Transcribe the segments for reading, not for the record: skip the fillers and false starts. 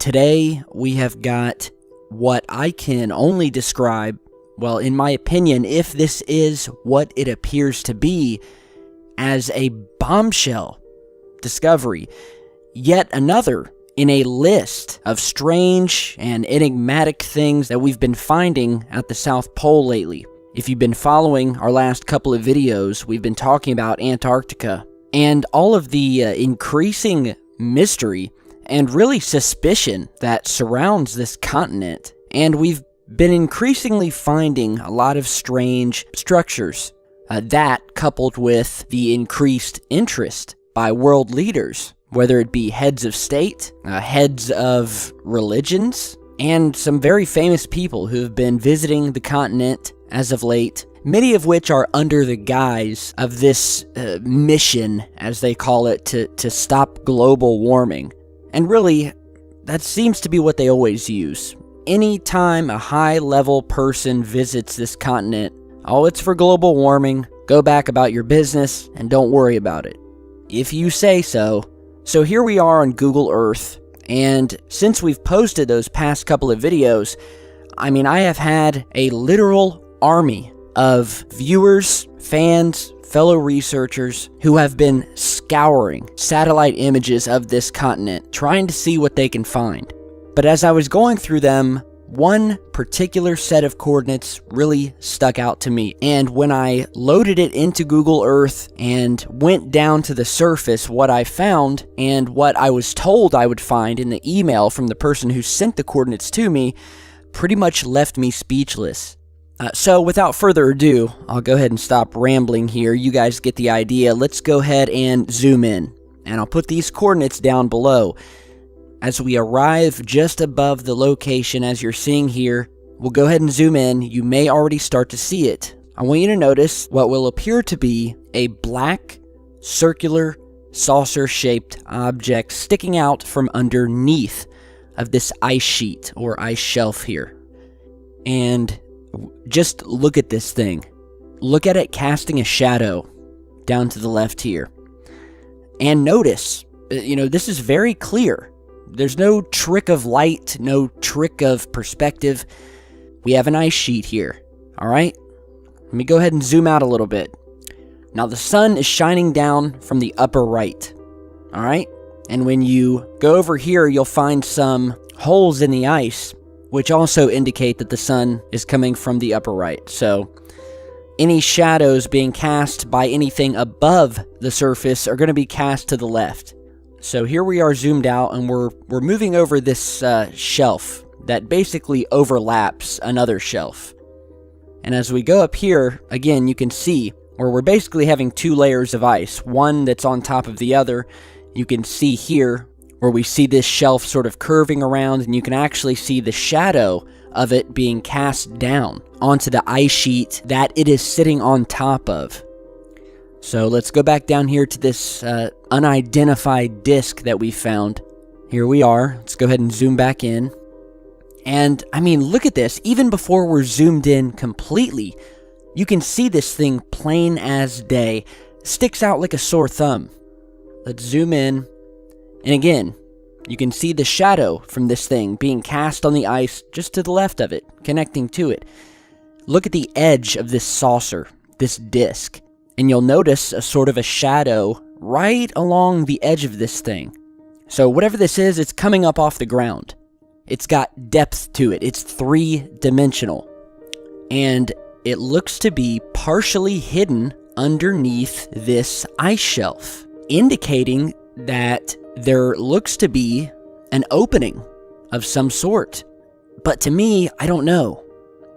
Today, we have got what I can only describe, well, in my opinion, if this is what it appears to be, as a bombshell discovery. Yet another in a list of strange and enigmatic things that we've been finding at the South Pole lately. If you've been following our last couple of videos, we've been talking about Antarctica and all of the increasing mystery and really suspicion that surrounds this continent. And we've been increasingly finding a lot of strange structures. That coupled with the increased interest by world leaders, whether it be heads of state, heads of religions, and some very famous people who have been visiting the continent as of late, many of which are under the guise of this mission, as they call it, to stop global warming. And really, that seems to be what they always use. Anytime a high-level person visits this continent, oh, it's for global warming, go back about your business, and don't worry about it. If you say so. So here we are on Google Earth, and since we've posted those past couple of videos, I have had a literal army of viewers, fans, fellow researchers who have been scouring satellite images of this continent, trying to see what they can find. But as I was going through them, one particular set of coordinates really stuck out to me. And when I loaded it into Google Earth and went down to the surface, what I found and what I was told I would find in the email from the person who sent the coordinates to me pretty much left me speechless. So without further ado, I'll go ahead and stop rambling here. You guys get the idea. Let's go ahead and zoom in. And I'll put these coordinates down below. As we arrive just above the location, as you're seeing here, we'll go ahead and zoom in. You may already start to see it. I want you to notice what will appear to be a black, circular, saucer-shaped object sticking out from underneath of this ice sheet or ice shelf here. And just look at this thing. Look at it casting a shadow down to the left here. And notice, this is very clear. There's no trick of light, no trick of perspective. We have an ice sheet here, all right? Let me go ahead and zoom out a little bit. Now the sun is shining down from the upper right, all right? And when you go over here, you'll find some holes in the ice, which also indicate that the sun is coming from the upper right. So any shadows being cast by anything above the surface are going to be cast to the left. So here we are zoomed out, and we're moving over this shelf that basically overlaps another shelf. And as we go up here, again, you can see where we're basically having two layers of ice, one that's on top of the other. You can see here where we see this shelf sort of curving around, and you can actually see the shadow of it being cast down onto the ice sheet that it is sitting on top of. So let's go back down here to this unidentified disc that we found. Here we are. Let's go ahead and zoom back in. And, look at this. Even before we're zoomed in completely, you can see this thing plain as day. Sticks out like a sore thumb. Let's zoom in. And again, you can see the shadow from this thing being cast on the ice just to the left of it, connecting to it. Look at the edge of this saucer, this disc. And you'll notice a sort of a shadow right along the edge of this thing. So whatever this is, it's coming up off the ground. It's got depth to it. It's three-dimensional. And it looks to be partially hidden underneath this ice shelf, indicating that there looks to be an opening of some sort. But to me, I don't know.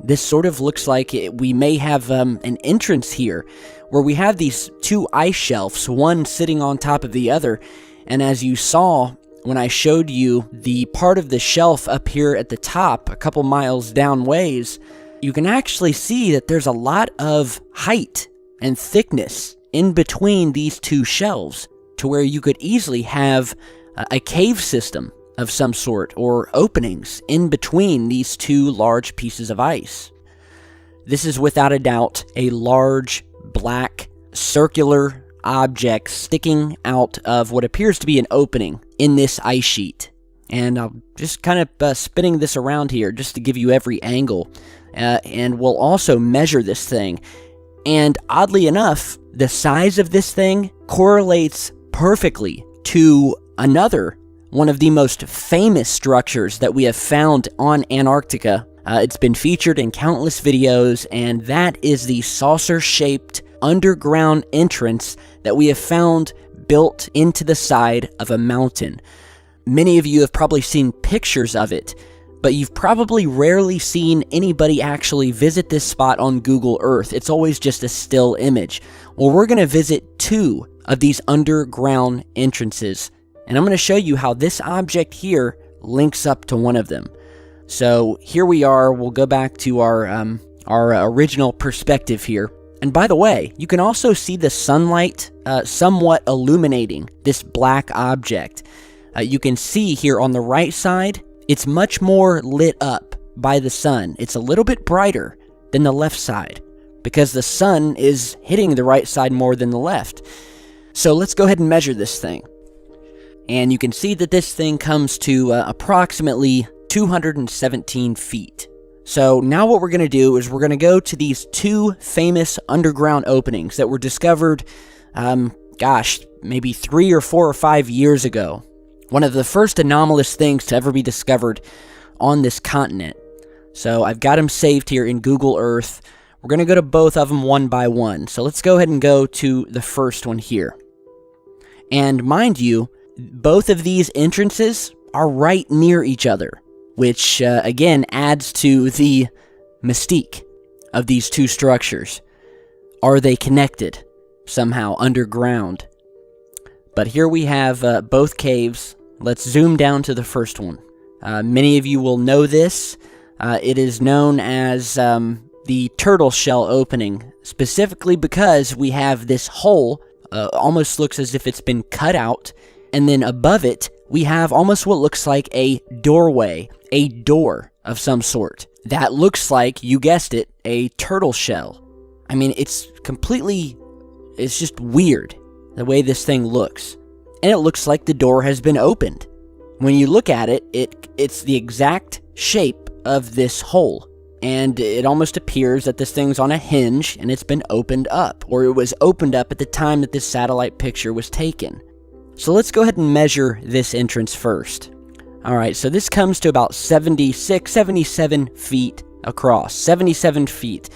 This sort of looks like we may have an entrance here where we have these two ice shelves, one sitting on top of the other. And as you saw when I showed you the part of the shelf up here at the top, a couple miles down ways, you can actually see that there's a lot of height and thickness in between these two shelves to where you could easily have a cave system of some sort, or openings in between these two large pieces of ice. This is without a doubt a large, black, circular object sticking out of what appears to be an opening in this ice sheet. And I'm just kind of spinning this around here just to give you every angle. And we'll also measure this thing. And oddly enough, the size of this thing correlates perfectly to another one of the most famous structures that we have found on Antarctica. It's been featured in countless videos, and that is the saucer-shaped underground entrance that we have found built into the side of a mountain. Many of you have probably seen pictures of it, but you've probably rarely seen anybody actually visit this spot on Google Earth. It's always just a still image. Well, we're going to visit 2 of these underground entrances, and I'm going to show you how this object here links up to one of them. So here we are. We'll go back to our original perspective here. And by the way, you can also see the sunlight somewhat illuminating this black object. You can see here on the right side, it's much more lit up by the sun. It's a little bit brighter than the left side because the sun is hitting the right side more than the left. So let's go ahead and measure this thing. And you can see that this thing comes to approximately 217 feet. So now what we're going to do is we're going to go to these 2 famous underground openings that were discovered, maybe 3 or 4 or 5 years ago. One of the first anomalous things to ever be discovered on this continent. So I've got them saved here in Google Earth. We're going to go to both of them one by one. So let's go ahead and go to the first one here. And mind you, both of these entrances are right near each other, which again adds to the mystique of these 2 structures. Are they connected somehow underground? But here we have both caves. Let's zoom down to the first one. Many of you will know this. It is known as the turtle shell opening, specifically because we have this hole, almost looks as if it's been cut out, and then above it, we have almost what looks like a doorway, a door of some sort. That looks like, you guessed it, a turtle shell. I mean, it's just weird the way this thing looks. And it looks like the door has been opened. When you look at it, it's the exact shape of this hole. And it almost appears that this thing's on a hinge and it's been opened up. Or it was opened up at the time that this satellite picture was taken. So let's go ahead and measure this entrance first. Alright, so this comes to about 77 feet across. 77 feet.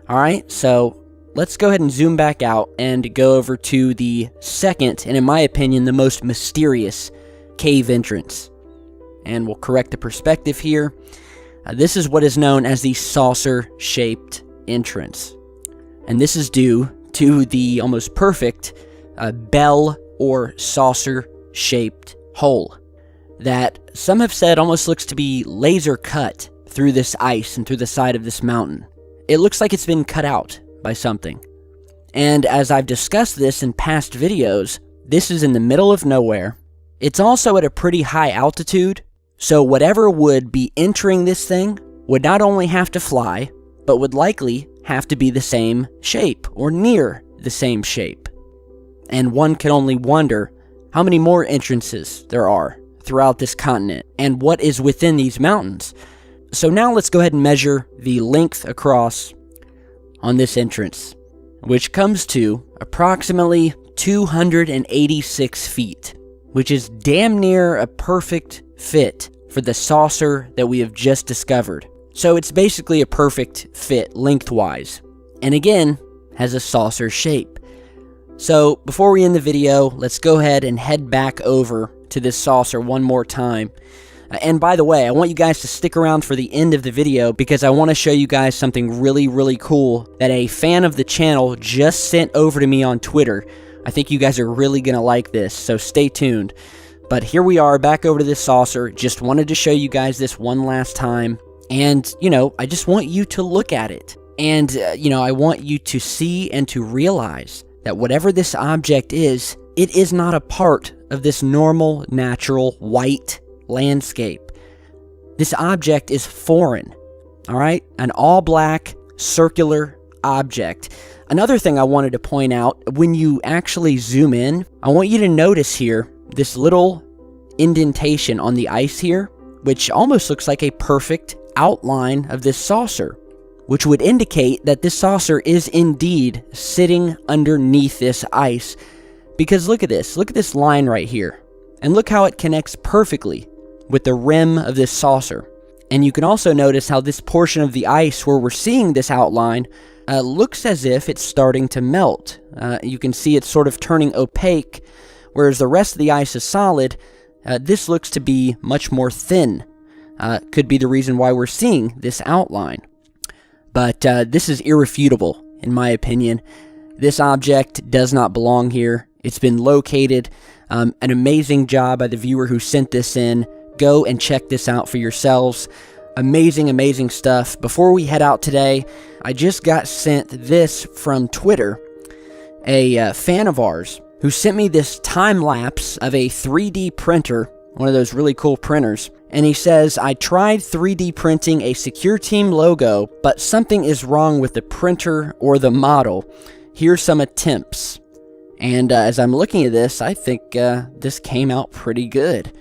Alright, so let's go ahead and zoom back out and go over to the second, and in my opinion, the most mysterious cave entrance. And we'll correct the perspective here. This is what is known as the saucer-shaped entrance. And this is due to the almost perfect bell or saucer-shaped hole that some have said almost looks to be laser cut through this ice and through the side of this mountain. It looks like it's been cut out by something. And as I've discussed this in past videos, this is in the middle of nowhere. It's also at a pretty high altitude, so whatever would be entering this thing would not only have to fly, but would likely have to be the same shape, or near the same shape. And one can only wonder how many more entrances there are throughout this continent, and what is within these mountains. So now let's go ahead and measure the length across on this entrance, which comes to approximately 286 feet, which is damn near a perfect fit for the saucer that we have just discovered. So it's basically a perfect fit lengthwise, and again, has a saucer shape. So before we end the video, let's go ahead and head back over to this saucer one more time. And by the way, I want you guys to stick around for the end of the video because I want to show you guys something really, really cool that a fan of the channel just sent over to me on Twitter. I think you guys are really going to like this, so stay tuned. But here we are back over to this saucer. Just wanted to show you guys this one last time. And, I just want you to look at it. And, I want you to see and to realize that whatever this object is, it is not a part of this normal, natural, white landscape. This object is foreign, alright? An all-black, circular object. Another thing I wanted to point out, when you actually zoom in, I want you to notice here this little indentation on the ice here, which almost looks like a perfect outline of this saucer, which would indicate that this saucer is indeed sitting underneath this ice. Because look at this line right here, and look how it connects perfectly with the rim of this saucer. And you can also notice how this portion of the ice where we're seeing this outline looks as if it's starting to melt. You can see it's sort of turning opaque, whereas the rest of the ice is solid. This looks to be much more thin. Could be the reason why we're seeing this outline. But this is irrefutable, in my opinion. This object does not belong here. It's been located. An amazing job by the viewer who sent this in. Go and check this out for yourselves. Amazing, amazing stuff. Before we head out today, I just got sent this from Twitter. A fan of ours who sent me this time lapse of a 3D printer, one of those really cool printers. And he says, I tried 3D printing a Secure Team logo, but something is wrong with the printer or the model. Here's some attempts. And as I'm looking at this, I think this came out pretty good.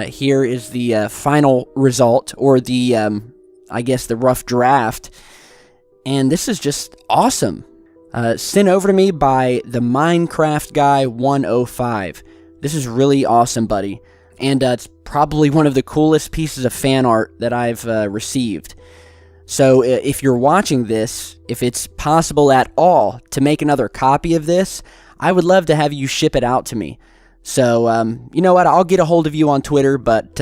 Here is the final result, or the, I guess, the rough draft. And this is just awesome. Sent over to me by the Minecraft Guy 105. This is really awesome, buddy. And it's probably one of the coolest pieces of fan art that I've received. So if you're watching this, if it's possible at all to make another copy of this, I would love to have you ship it out to me. So, you know what, I'll get a hold of you on Twitter, but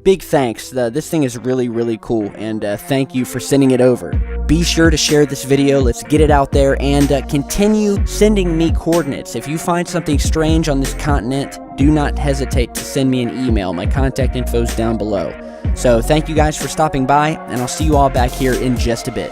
big thanks. This thing is really, really cool, and thank you for sending it over. Be sure to share this video. Let's get it out there, and continue sending me coordinates. If you find something strange on this continent, do not hesitate to send me an email. My contact info is down below. So thank you guys for stopping by, and I'll see you all back here in just a bit.